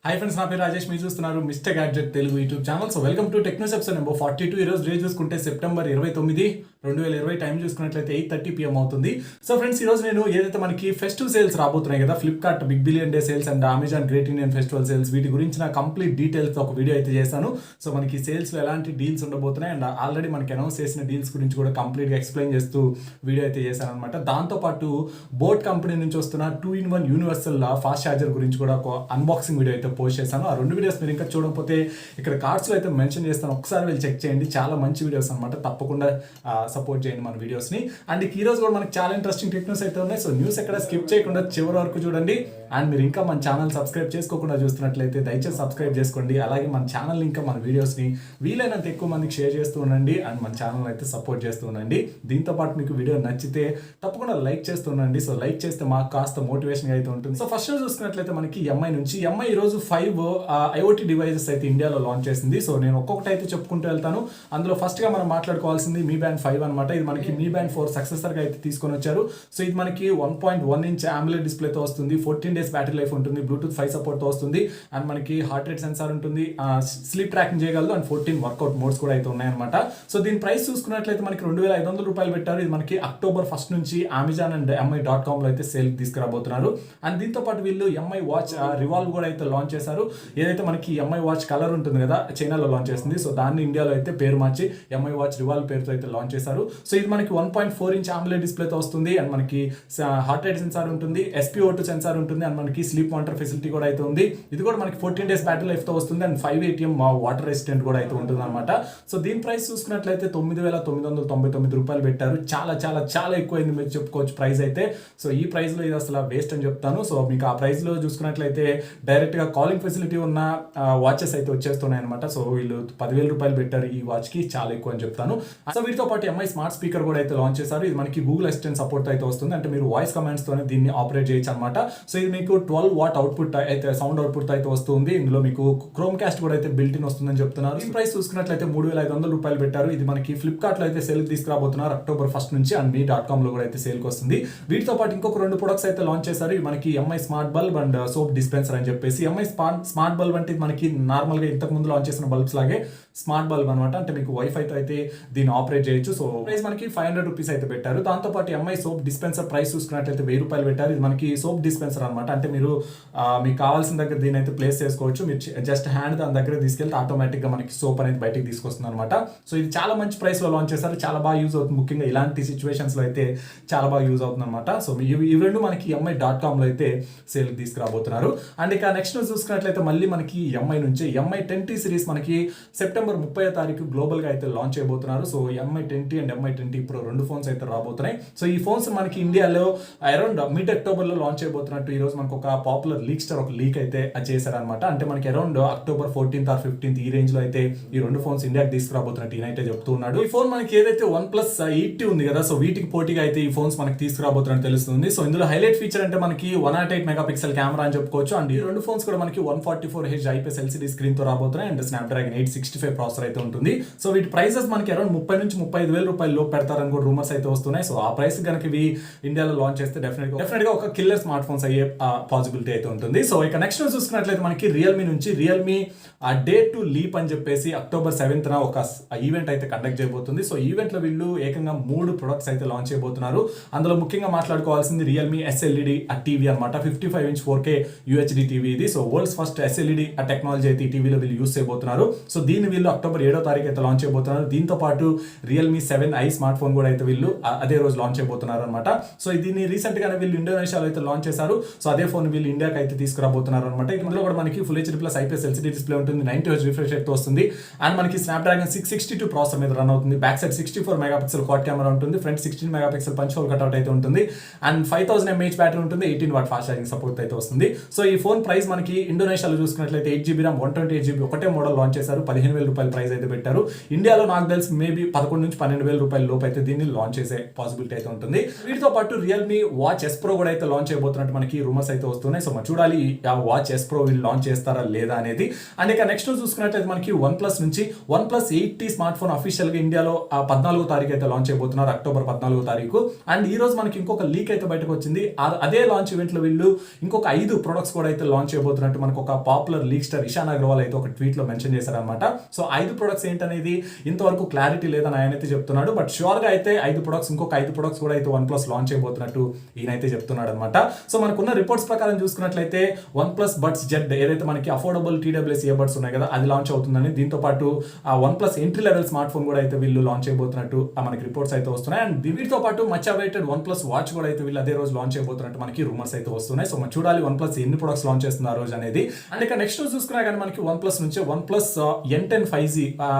Hi friends, నా పేరు రాజేష్. మీరు చూస్తున్నారు mister gadget Telugu YouTube channel. So welcome to Technos episode number 42. ఈ రోజు డేట్ చూసుకుంటే సెప్టెంబర్ 29, 2020. టైం చూసుకున్నట్లయితే 8:30 PM అవుతుంది. సో ఫ్రెండ్స్, ఈ రోజు నేను ఏదైతే మనకి ఫెస్టివ్ సేల్స్ రాబోతున్నాయి కదా, Flipkart big billion day sales and Amazon great Indian festival sales, వీటి గురించి నా కంప్లీట్ డీటెయిల్స్ ఒక వీడియో అయితే చేశాను. సో మనకి సేల్స్లో ఎలాంటి డీల్స్ ఉండబోతున్నాయి అండ్ ఆల్రెడీ మనకి అనౌన్స్ చేసిన డీల్స్ గురించి కూడా కంప్లీట్గా ఎక్స్ప్లెయిన్ చేస్తూ వీడియో అయితే చేశాను అనమాట. దాంతోపాటు బోట్ కంపెనీ నుంచి వస్తున్న 2-in-1 యూనివర్సల్ ఫాస్ట్ ఛార్జర్ గురించి కూడా ఒక అన్బాక్సింగ్ వీడియో అయితే పోస్ట్ చేశాను. ఆ రెండు వీడియోస్ మీరు ఇంకా చూడకపోతే ఇక్కడ కార్డ్స్లో అయితే మెన్షన్ చేస్తాను, ఒకసారి వెళ్ళి చెక్ చేయండి. చాలా మంచి వీడియోస్ అనమాట, తప్పకుండా సపోర్ట్ చేయండి మన వీడియోస్ని. అండ్ ఈ రోజు కూడా మనకి చాలా ఇంట్రెస్టింగ్ టెక్నిక్స్ అయితే ఉన్నాయి. సో న్యూస్ ఎక్కడ స్కిప్ చేయకుండా చివరి వరకు చూడండి. అండ్ మీరు ఇంకా మన ఛానల్ సబ్స్క్రైబ్ చేసుకోకుండా చూస్తున్నట్లయితే దయచేసి సబ్స్క్రైబ్ చేసుకోండి. అలాగే మన ఛానల్ ఇంకా మన వీడియోస్ని వీలైనంత ఎక్కువ మందికి షేర్ చేస్తూ ఉండండి అండ్ మన ఛానల్ అయితే సపోర్ట్ చేస్తూ ఉండండి. దీంతో పాటు మీకు వీడియో నచ్చితే తప్పకుండా లైక్ చేస్తూ ఉండండి. సో లైక్ చేస్తే మాకు కాస్త మోటివేషన్ అయితే ఉంటుంది. సో ఫస్ట్ చూసుకున్నట్లయితే మనకి ఎంఐ నుంచి ఈ రోజు 5 ఐఓటీ డివైజెస్ అయితే ఇండియాలో లాంచ్ చేసింది. సో నేను ఒక్కొక్కటి అయితే చెప్పుకుంటూ వెళ్తాను. అందులో ఫస్ట్ గా మనం మాట్లాడుకోవాల్సింది మీ బ్యాండ్ 5 అనమాట. ఇది మనకి మీ బ్యాండ్ 4 సక్సెసర్ గా అయితే తీసుకొని వచ్చారు. సో ఇది మనకి 1.1 ఇంచ్ AMOLED డిస్ప్లేతో వస్తుంది, 14 days బ్యాటరీ లైఫ్ ఉంటుంది, బ్లూటూత్ 5 సపోర్ట్ తో వస్తుంది అండ్ మనకి హార్ట్ రేట్ సెన్సార్ ఉంటుంది, స్లీప్ ట్రాకింగ్ చేయగలదు అండ్ 14 వర్కౌట్ మోడ్స్ కూడా అయితే ఉన్నాయన్నమాట. సో దీని ప్రైస్ చూసుకున్నట్లయితే మనకి 2,500 రూపాయలు పెట్టారు. ఇది మనకి అక్టోబర్ 1 నుంచి అమెజాన్ అండ్ mi.com లో అయితే సేల్ తీసుకురాబోతున్నారు. అండ్ దీంతో పాటు వీళ్ళు ఎంఐ వాచ్ రివాల్వ్ కూడా అయితే లాంచ్ చేశారు. ఏదైతే మనకి ఎంఐ వాచ్ కలర్ ఉంటుంది కదా, చైనాలో లాంచ్ చేసింది. సో దాన్ని ఇండియాలో అయితే పేరు మార్చి ఎంఐ వాచ్ రివాల్వ్ పేరుతో అయితే లాంచ్ చేశారు. సో ఇది మనకి 1.4 ఇంచ్ AMOLED డిస్ప్లేతో వస్తుంది అండ్ మనకి హార్ట్ రేట్ సెన్సార్ ఉంటుంది, SpO2 సెన్సార్ ఉంటుంది అండ్ మనకి స్లీప్ మానిటర్ ఫెసిలిటీ కూడా అయితే ఉంది. ఇది కూడా మనకి 14 days బ్యాటరీ లైఫ్ తో వస్తుంది అండ్ 5 ATM వాటర్ రెసిస్టెంట్ కూడా అయితే ఉంటుంది అనమాట. సో దీని ప్రైస్ చూసుకున్నట్లయితే 9,999 రూపాయలు పెట్టారు. చాలా చాలా చాలా ఎక్కువైంది మీరు చెప్పుకోవచ్చు ప్రైస్ అయితే. సో ఈ ప్రైస్ లో ఇది అసలు వేస్ట్ అని చెప్తాను. సో మీకు ఆ ప్రైస్ లో చూసుకున్నట్లయితే డైరెక్ట్ గా కాలింగ్ ఫెసిలిటీ ఉన్న వాచెస్ అయితే వచ్చేస్తున్నాయి అనమాట. సో వీళ్ళు 10,000 రూపాయలు పెట్టారు ఈ వాచ్ కి, చాలా ఎక్కువ అని చెప్తాను. సో వీటితో పాటు ఎంఐ స్మార్ట్ స్పీకర్ కూడా అయితే లాంచ్ చేశారు. ఇది మనకి గూగుల్ అసిస్టెంట్ సపోర్ట్ అయితే వస్తుంది, అంటే మీరు వాయిస్ కమాండ్స్ తోనే దీన్ని ఆపరేట్ చేయొచ్చు అనమాట. సో ఇది మీకు 12 వాట్ అవుట్పుట్ అయితే సౌండ్ అవుట్పుట్ అయితే వస్తుంది. ఇందులో మీకు క్రోమ్ కాస్ట్ కూడా అయితే బిల్ట్ ఇన్ వస్తుందని చెప్తున్నారు. ఈ ప్రైస్ చూసుకున్నట్లయితే 3,500 రూపాయలు పెట్టారు. ఇది మనకి ఫ్లిప్కార్ట్ లో అయితే సేల్ తీసుకురాబోతున్నారు అక్టోబర్ 1 నుంచి అండ్ mi.com లో కూడా అయితే సేల్ కి వస్తుంది. వీటితో పాటు ఇంకొక 2 ప్రొడక్ట్స్ అయితే లాంచ్ చేశారు. ఇది మనకి MI smart bulb and soap dispenser అని చెప్పేసి. ఎంఐ స్మార్ట్ బల్బ్ అంటే మనకి నార్మల్ గా ఇంతకు ముందు లాంచ్ చేసిన బల్బ్స్ లాగే స్మార్ట్ బల్బ్ అనమాట, అంటే మీకు వైఫై తో అయితే దీన్ని ఆపరేట్ చేయొచ్చు. సో ప్రైస్ మనకి 500 రూపీస్ అయితే పెట్టారు. దాంతో పాటు ఎంఐ సోప్ డిస్పెన్సర్ ప్రైస్ చూసుకున్నట్లయితే 1,000 రూపాయలు పెట్టారు. ఇది మనకి సోప్ డిస్పెన్సర్ అనమాట, అంటే మీరు మీకు కావాల్సిన దగ్గర దీని అయితే ప్లేస్ చేసుకోవచ్చు. మీరు జస్ట్ హ్యాండ్ దాని దగ్గర తీసుకెళ్తే ఆటోమేటిక్ గా మనకి సోప్ అనేది బయటకు తీసుకొస్తుంది అనమాట. సో ఇది చాలా మంచి ప్రైస్ లో లాంచ్ చేశారు, చాలా బాగా యూజ్ అవుతుంది. ముఖ్యంగా ఇలాంటి సిచ్యువేషన్స్ లో అయితే చాలా బాగా యూజ్ అవుతుంది అనమాట. సో ఇవి రెండు మనకి mi.com లో అయితే సేల్ తీసుకురాబోతున్నారు. అండ్ ఇక నెక్స్ట్ చూసుకున్నట్లయితే మళ్ళీ మనకి ఎంఐ నుంచి ఎంఐ 10T సిరీస్ మనకి సెప్టెంబర్ 30వ తారీఖు గ్లోబల్ గా అయితే లాంచ్ చేయబోతున్నారు. So MI 10T and MI 10T Pro 2 phones అయితే రాబోతున్నాయి. సో ఈ ఫోన్స్ మనకి ఇండియాలో అరౌండ్ మిడ్ అక్టోబర్ లో లాంచ్ చేయబోతున్నట్టు ఈ రోజు మనకు ఒక పాపులర్ లీక్ స్టార్ ఒక లీక్ అయితే చేశారనమాట. అంటే మనకి around October 14th or 15th ఈ రేంజ్ లో అయితే ఈ 2 ఫోన్స్ ఇండియాకి తీసుకురాబోతున్నట్టు ఈయన అయితే చెప్తున్నాడు. ఈ ఫోన్ మనకి ఏదైతే OnePlus 8T ఉంది కదా, సో వీటికి పోటీగా అయితే ఈ ఫోన్స్ మనకి తీసుకురాబోతున్నట్టు తెలుస్తుంది. సో ఇందులో హైలైట్ ఫీచర్ అంటే మనకి 108 మెగాపిక్సెల్ కెమెరా అని చెప్పుకోవచ్చు. అండ్ ఈ 2 ఫోన్స్ కూడా మనకి 144Hz IPS LCD స్క్రీన్ తో రాబోతున్నాయి అండ్ స్నాప్డ్రాగన్ 865 ప్రాసెసర్ అయితే ఉంటుంది. సో వీటి ప్రైసెస్ మనకి అరౌండ్ 30 నుంచి 35,000 రూపాయలు లోపు పెడతారని కూడా రూమర్స్ అయితే వస్తున్నాయి. సో ఆ ప్రైస్ కనుక ఇవి ఇండియాలో లాంచ్ చేస్తే డెఫినెట్ గా ఒక కిల్లర్ స్మార్ట్ ఫోన్స్ అయ్యే పాసిబిలిటీ అయితే ఉంటుంది. సో ఇక నెక్స్ట్ చూసుకున్నట్లయితే మనకి రియల్మీ నుంచి రియల్మీ డే టు లీప్ అని చెప్పేసి అక్టోబర్ 7th ఒక ఈవెంట్ అయితే కండక్ట్ చేయబోతుంది. సో ఈవెంట్ లో వీళ్ళు ఏకంగా 3 ప్రొడక్ట్స్ అయితే లాంచ్ చేయబోతున్నారు. అందులో ముఖ్యంగా మాట్లాడుకోవాల్సింది రియల్మీ SLED టీవీ అనమాట. 55 ఇంచ్ 4K UHD టీవీ ఇది. So world's first SLED technology అయితే ఈ టీవీలో వీళ్ళు యూస్ చేయబోతున్నారు. సో దీన్ని వీళ్ళు అక్టోబర్ 7వ తారీఖు అయితే లాంచ్ చేయబోతున్నారు. దీంతో పాటు రియల్మీ 7i స్మార్ట్ ఫోన్ కూడా అయితే వీళ్ళు అదే రోజు లాంచ్ చేయబోతున్నారు అనమాట. సో దీన్ని రీసెంట్ గానే వీళ్ళు ఇండోనేషియాలో అయితే లాంచ్ చేశారు. సో అదే ఫోన్ వీళ్ళు ఇండియాకి అయితే తీసుకురాబోతున్నారు అనమాట. ఇందులో కూడా మనకి full HD+ IPS LCD display ఉంటుంది, 90Hz రిఫ్రెష్ రేట్ తో వస్తుంది అండ్ మనకి స్నాప్డ్రాగన్ 662 ప్రాసెసర్ మీద రన్ అవుతుంది. Back side 64 megapixel quad camera ఉంటుంది, front 16 megapixel punch hole cutout అయితే ఉంటుంది అండ్ 5000 mAh బ్యాటరీ ఉంటుంది, 18 వాట్ ఫాస్ట్ ఛార్జింగ్ సపోర్ట్ అయితే వస్తుంది. సో ఈ ఫోన్ ప్రైస్ మనకి ఇండోనేషియాలో చూసుకున్నట్లయితే 8GB RAM 128GB ఒకటే మోడల్ లాంచ్ చేశారు. 15,000 రూపాయల ప్రైస్ అయితే పెట్టారు. ఇండియాలో నాకు తెలిసి మేబీ 11 నుంచి 12,000 రూపాయల లోపు అయితే దీన్ని లాంచ్ చేసే పాసిబిలిటీ అయితే ఉంటుంది. వీటితో పాటు రియల్మీ వాచ్ S Pro కూడా అయితే లాంచ్ చేయబోతున్నట్టు మనకి రూమర్స్ రూమర్స్ అయితే వస్తున్నాయి. సో మనం చూడాలి ఆ వాచ్ ఎస్ ప్రో వీళ్ళు లాంచ్ చేస్తారా లేదా అనేది. అండ్ ఇక నెక్స్ట్ చూసుకున్నట్లయితే మనకి వన్ ప్లస్ నుంచి one plus 8T smart phone official గా ఇండియాలో 14వ తారీఖు అయితే లాంచ్ అయిపోతున్నారు, అక్టోబర్ 14వ తారీఖు. అండ్ ఈ రోజు మనకి ఇంకొక లీక్ అయితే బయటకు వచ్చింది. అదే లాంచ్ ఈవెంట్ లో వీళ్ళు ఇంకొక 5 ప్రొడక్ట్స్ కూడా అయితే లాంచ్ చేయబోతున్నట్టు మనకు ఒక popular leak star Ishan Agarwal అయితే ఒక ట్వీట్ లో మెన్షన్ చేశారనమాట. సో 5 ప్రొడక్ట్స్ ఏంటనేది ఇంతవరకు క్లారిటీ లేదని ఆయన అయితే చెప్తున్నాడు. బట్ షూర్ గా అయితే 5 ప్రొడక్ట్స్ ఇంకొక 5 ప్రొడక్ట్స్ కూడా అయితే వన్ ప్లస్ లాంచ్ చేయబోతున్నట్టు ఈయనైతే చెప్తున్నాడు అనమాట. సో మనకున్న రిపోర్ట్స్ ప్రకారం చూసుకున్నట్లయితే వన్ ప్లస్ బడ్స్ జెడ్ ఏదైతే మనకి అఫోర్డబుల్ TWS ఇయర్ బడ్స్ ఉన్నాయి కదా అది లాంచ్ అవుతుందని, దీంతో పాటు ఆ one plus entry level smart phone కూడా అయితే వీళ్ళు లాంచ్ చేయబోతున్నట్టు మనకి రిపోర్ట్స్ అయితే వస్తున్నాయి. అండ్ వీటితో పాటు much awaited one plus watch కూడా అయితే వీళ్ళు అదే రోజు లాంచ్ చేయబోతున్నట్టు మనకి రూమర్స్ అయితే వస్తున్నాయి. సో మనం చూడాలి వన్ ప్లస్ ఎన్ని ప్రొడక్ట్స్ లాంచ్ చేస్తుంది ఆ రోజు అనేది. అండ్ ఇక నెక్స్ట్ రోజు చూసుకున్నా కానీ మనకి వన్ ప్లస్ నుంచి one plus N10 5G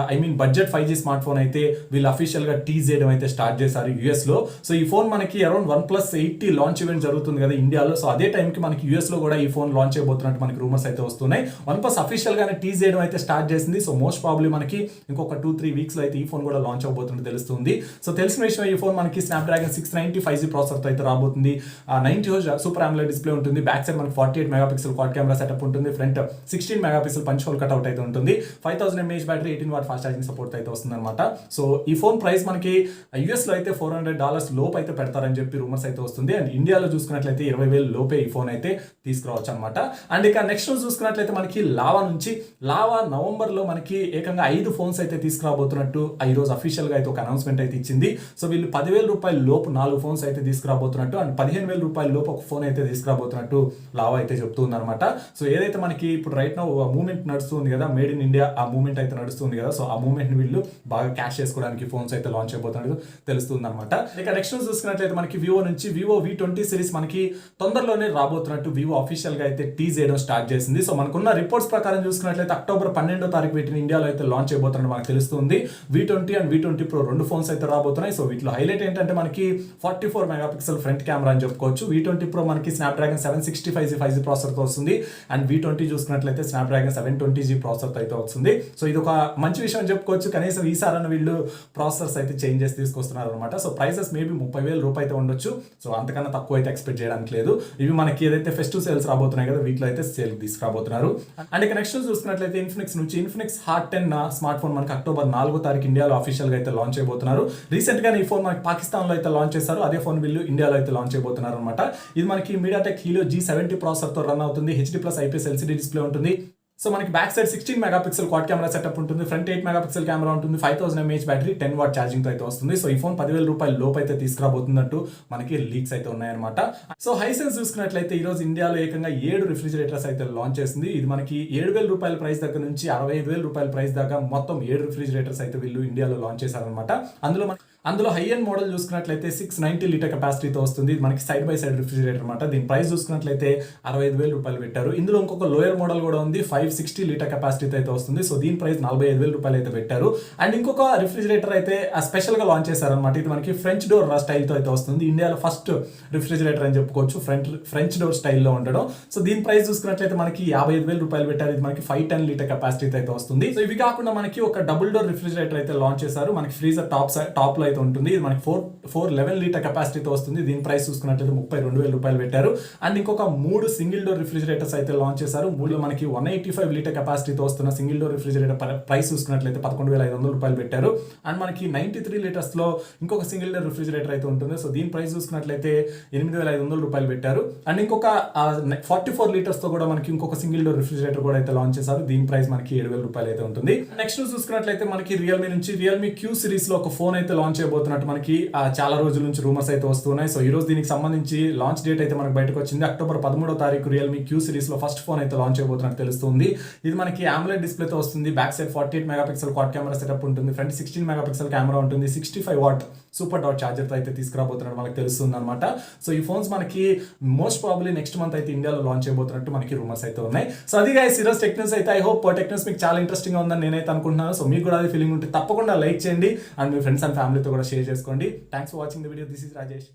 budget 5G smart phone అయితే వీళ్ళు అఫీషియల్ గా టీజ్ చేయడం అయితే స్టార్ట్ చేశారు US లో. సో ఈ ఫోన్ మనకి around one plus 80 launch event జరుగుతుంది కదా ఇండియాలో. సో అదే టైంకి మనకి US లో కూడా ఈ ఫోన్ లాంచ్ చేయబోతున్నట్టు మనకి రూమర్స్ అయితే వస్తున్నాయి. వన్ ప్లస్ అఫీషియల్ గానే టీజ్ చేయడం అయితే స్టార్ట్ చేసింది. సో మోస్ట్ ప్రాబ్లీ మనకి ఇంకొక 2-3 వీక్స్ లో అయితే ఈ ఫోన్ కూడా లాంచ్ అవబోతున్నట్టు తెలుస్తుంది. సో తెలిసిన విషయం ఈ ఫోన్ మనకి స్నాప్డ్రాగన్ 690 5G ప్రాసెసర్ అయితే రాబోతుంది. 90 Hz సూపర్ AMOLED డిస్ప్లే ఉంటుంది. బ్యాక్ సైడ్ మనకి 48 మెగాపిక్సెల్ క్వాడ్ కెమెరా సెటప్ ఉంటుంది. Front 16 megapixel punch hole cutout అయితే ఉంటుంది. 5000 mAh battery, 18 watt fast charging support అయితే వస్తుంది అనమాట. సో ఈ ఫోన్ ప్రైస్ మనకి US లో అయితే $400 లోపు అయితే పెడతారని చెప్పి రూమర్స్ అయితే వస్తుంది. అండ్ ఇండియాలో చూసుకున్నట్లయితే 20,000 లోపే ఈ ఫోన్ అయితే తీసుకురావచ్చు అనమాట. అండ్ ఇక నెక్స్ట్ రోజు చూసుకున్నట్లయితే మనకి లావా నవంబర్ లో మనకి ఏకంగా 5 ఫోన్స్ అయితే తీసుకురాబోతున్నట్టు ఈ రోజు అఫీషియల్ గా అయితే ఒక అనౌన్స్మెంట్ అయితే ఇచ్చింది. సో వీళ్ళు 10,000 రూపాయల లోపు 4 ఫోన్స్ అయితే తీసుకురాబోతున్నట్టు అండ్ 15,000 రూపాయల లోపు ఒక ఫోన్ అయితే తీసుకురాబోతున్నట్టు లావా అయితే చెప్తుంది అనమాట. సో ఏదైతే మనకి ఇప్పుడు రైట్ నౌ మూవ్మెంట్ నడుస్తుంది కదా, మేడ్ ఇన్ ఇండియా ఆ మూవ్మెంట్ అయితే నడుస్తుంది కదా. సో ఆ మూవ్మెంట్ ని వీళ్ళు బాగా క్యాష్ చేసుకోవడానికి ఫోన్స్ అయితే లాంచ్ అయిపోతున్నట్టు తెలుస్తుంది అనమాట. ఇక నెక్స్ట్ చూసుకున్నట్లయితే మనకి వివో నుంచి వివో V20 సిరీస్ మనకి తొందరలోనే రాబోతున్నట్టు వివో అఫీషియల్ గా అయితే టీజ్ చేయడం స్టార్ట్ చేసింది. సో మనకున్న రిపోర్ట్స్ ప్రకారం చూసుకున్నట్లయితే అక్టోబర్ 12వ తారీఖు వీటిని ఇండియాలో అయితే లాంచ్ అయిపోతున్నట్టు మనకు తెలుస్తుంది. V20 and V20 Pro 2 phones అయితే రాబోతున్నాయి. సో వీటిలో హైలైట్ ఏంటంటే మనకి 44 మెగాపిక్సెల్ ఫ్రంట్ కెమెరా అని చెప్పుకోవచ్చు. V20 Pro మనకి స్నాప్డ్రాగన్ 765G 5G ప్రాసెసర్ తో వస్తుంది. అండ్ V20 చూసుకున్నట్లయితే స్నాప్డ్రాగన్ 720G ప్రాసెసర్ అయితే వస్తుంది. సో ఇది ఒక మంచి విషయం అని చెప్పుకోవచ్చు. కనీసం ఈసారి వీళ్ళు ప్రాసెసర్స్ అయితే చేంజ్ చేసి తీసుకొస్తున్నారు అనమాట. సో ప్రైసెస్ మేబీ 30,000 రూపాయలు అయితే ఉండొచ్చు. సో అంతకన్నా తక్కువ అయితే ఎక్స్పెక్ట్ చేయడానికి లేదు. ఇవి మనకి ఏదైతే ఫెస్టివ్ సేల్స్ రాబోతున్నాయి కదా వీటిలో అయితే సేల్ తీసుకురాబోతున్నారు. అండ్ ఇక నెక్స్ట్ చూసుకున్నట్లయితే ఇన్ఫినిక్స్ నుంచి ఇన్ఫినిక్స్ హార్ట్ 10 స్మార్ట్ ఫోన్ మనకి అక్టోబర్ 4వ తారీఖు ఇండియాలో అఫీషియల్ గా అయితే లాంచ్ అయిపోతున్నారు. రీసెంట్ గా ఈ ఫోన్ మనకి పాకిస్తాన్ లో అయితే లాంచ్ చేశారు. అదే ఫోన్ వీళ్ళు ఇండియాలో అయితే లాంచ్ అయిపోతున్నారు అనమాట. ఇది మనకి MediaTek Helio G70 ప్రాసెసర్ తో రన్ అవుతుంది. HD+ IPS LCD డిస్ప్లే ఉంటుంది. సో మనకి back side 16 megapixel quad camera setup ఉంటుంది. ఫ్రంట్ 8 మెగాపిక్సెల్ కెమెరా ఉంటుంది. 5000 mAh బ్యాటరీ, 10 వాట్ ఛార్జింగ్ తో అయితే వస్తుంది. సో ఈ ఫోన్ 10,000 రూపాయల లోపు అయితే తీసుకురాబోతున్నట్టు మనకి లీక్స్ అయితే ఉన్నాయన్నమాట. సో హైసెన్స్ చూసుకున్నట్లయితే ఈ రోజు ఇండియాలో ఏకంగా 7 రిఫ్రిజిరేటర్స్ అయితే లాంచ్ చేసింది. ఇది మనకి 7,000 రూపాయల ప్రైస్ దగ్గర నుంచి 65,000 రూపాయల ప్రైస్ దాకా మొత్తం 7 రిఫ్రిజిరేటర్స్ అయితే వీళ్ళు ఇండియాలో లాంచ్ చేశారనమాట. అందులో హై ఎండ్ మోడల్ చూసుకున్నట్లయితే 690 లీటర్ కెపాసిటీతో వస్తుంది. ఇది మనకి సైడ్ బై సైడ్ రిఫ్రిజిరేటర్ అనమాట. దీని ప్రైస్ చూసుకున్నట్లయితే 65,000 రూపాయలు పెట్టారు. ఇందులో ఇంకొక లోయర్ మోడల్ కూడా ఉంది, 560 లీటర్ కెపాసిటీతో అయితే వస్తుంది. సో దీని ప్రైస్ 45,000 రూపాయలు అయితే పెట్టారు. అండ్ ఇంకొక రిఫ్రిజిరేటర్ అయితే స్పెషల్ గా లాంచ్ చేశారనమాట. ఇది మనకి ఫ్రెంచ్ డోర్ స్టైల్ తో అయితే వస్తుంది. ఇండియాలో ఫస్ట్ రిఫ్రిజిరేటర్ అని చెప్పుకోవచ్చు, ఫ్రెంచ్ డోర్ స్టైల్లో ఉండడం. సో దీని ప్రైస్ చూసుకున్నట్లయితే మనకి 55,000 రూపాయలు పెట్టారు. ఇది మనకి 510 లీటర్ కెపాసిటీతో అయితే వస్తుంది. సో ఇవి కాకుండా మనకి ఒక డబుల్ డోర్ రిఫ్రిజిరేటర్ అయితే లాంచ్ చేశారు. మనకి ఫ్రీజర్ టాప్ లో అయితే ఉంటుంది. ఇది మనకి 411 లీటర్ కెపాసిటీతో వస్తుంది. దీని ప్రైస్ చూసుకున్నట్లయితే 32,000 రూపాయలు పెట్టారు. అండ్ ఇంకొక 3 సింగిల్ డోర్ రిఫ్రిజిరేటర్స్ అయితే లాంచ్ చేశారు. 3లో మనకి 185 లీటర్ కెపాసిటీతో వస్తున్న సింగిల్ డోర్ రిఫ్రిజిరేటర్ ప్రైస్ చూసుకున్నట్లయితే 11,500 రూపాయలు పెట్టారు. అండ్ మనకి 93 లీటర్స్ లో ఇంకొక సింగిల్ డోర్ రిఫ్రిజిరేటర్ అయితే ఉంటుంది. సో దీని ప్రైస్ చూసుకున్నట్లయితే 8,500 రూపాయలు పెట్టారు. అండ్ ఇంకొక 44 లీటర్స్ తో కూడా మనకి ఇంకొక సింగిల్ డోర్ రిఫ్రిజిరేటర్ కూడా అయితే లాంచ్ చేశారు. దీని ప్రైస్ మనకి 7,000 రూపాయలు అయితే ఉంటుంది. నెక్స్ట్ చూసుకున్నట్లయితే మనకి రియల్మీ నుంచి రియల్మీ Q సిరీస్ లో ఒక ఫోన్ అయితే లాంచ్ చేయబోతున్నట్టు మనకి చాలా రోజుల నుంచి రూమర్స్ అయితే వస్తున్నాయి. సో ఈ రోజు దీనికి సంబంధించి లాంచ్ డేట్ అయితే మనకు బయటకు వచ్చింది. అక్టోబర్ 13వ తారీఖు రియల్మీ Q సిరీస్ లో ఫస్ట్ ఫోన్ అయితే లాంచ్ అయిపోతున్నట్టు తెలుస్తుంది. ఇది మనకి AMOLED డిస్ప్లే తో వస్తుంది. Back side 48 megapixel quad camera setup ఉంటుంది. ఫ్రంట్ 16 మెగాపిక్సెల్ కెమెరా ఉంటుంది. 65 వాట్ సూపర్ డాట్ ఛార్జర్ తో అయితే తీసుకురాబోతున్నట్టు మనకు తెలుస్తుంది అనమాట. సో ఈ ఫోన్స్ మనకి మోస్ట్ ప్రాబబ్లీ నెక్స్ట్ మంత్ అయితే ఇండియాలో లాంచ్ అయిపోతున్నట్టు మనకి రూమర్స్ అయితే ఉన్నాయి. సో అది గైస్ ఈరోజు టెక్ న్యూస్ అయితే. ఐ హోప్ టెక్ న్యూస్ మీకు చాలా ఇంట్రెస్టింగ్ గా ఉందని నేనైతే అనుకుంటున్నాను. సో మీకు కూడా అది ఫీలింగ్ ఉంటే తప్పకుండా లైక్ చేయండి అండ్ మీ ఫ్రెండ్స్ అండ్ ఫ్యామిలీతో కూడా షేర్ చేసుకోండి. Thanks for watching the video. This is Rajesh.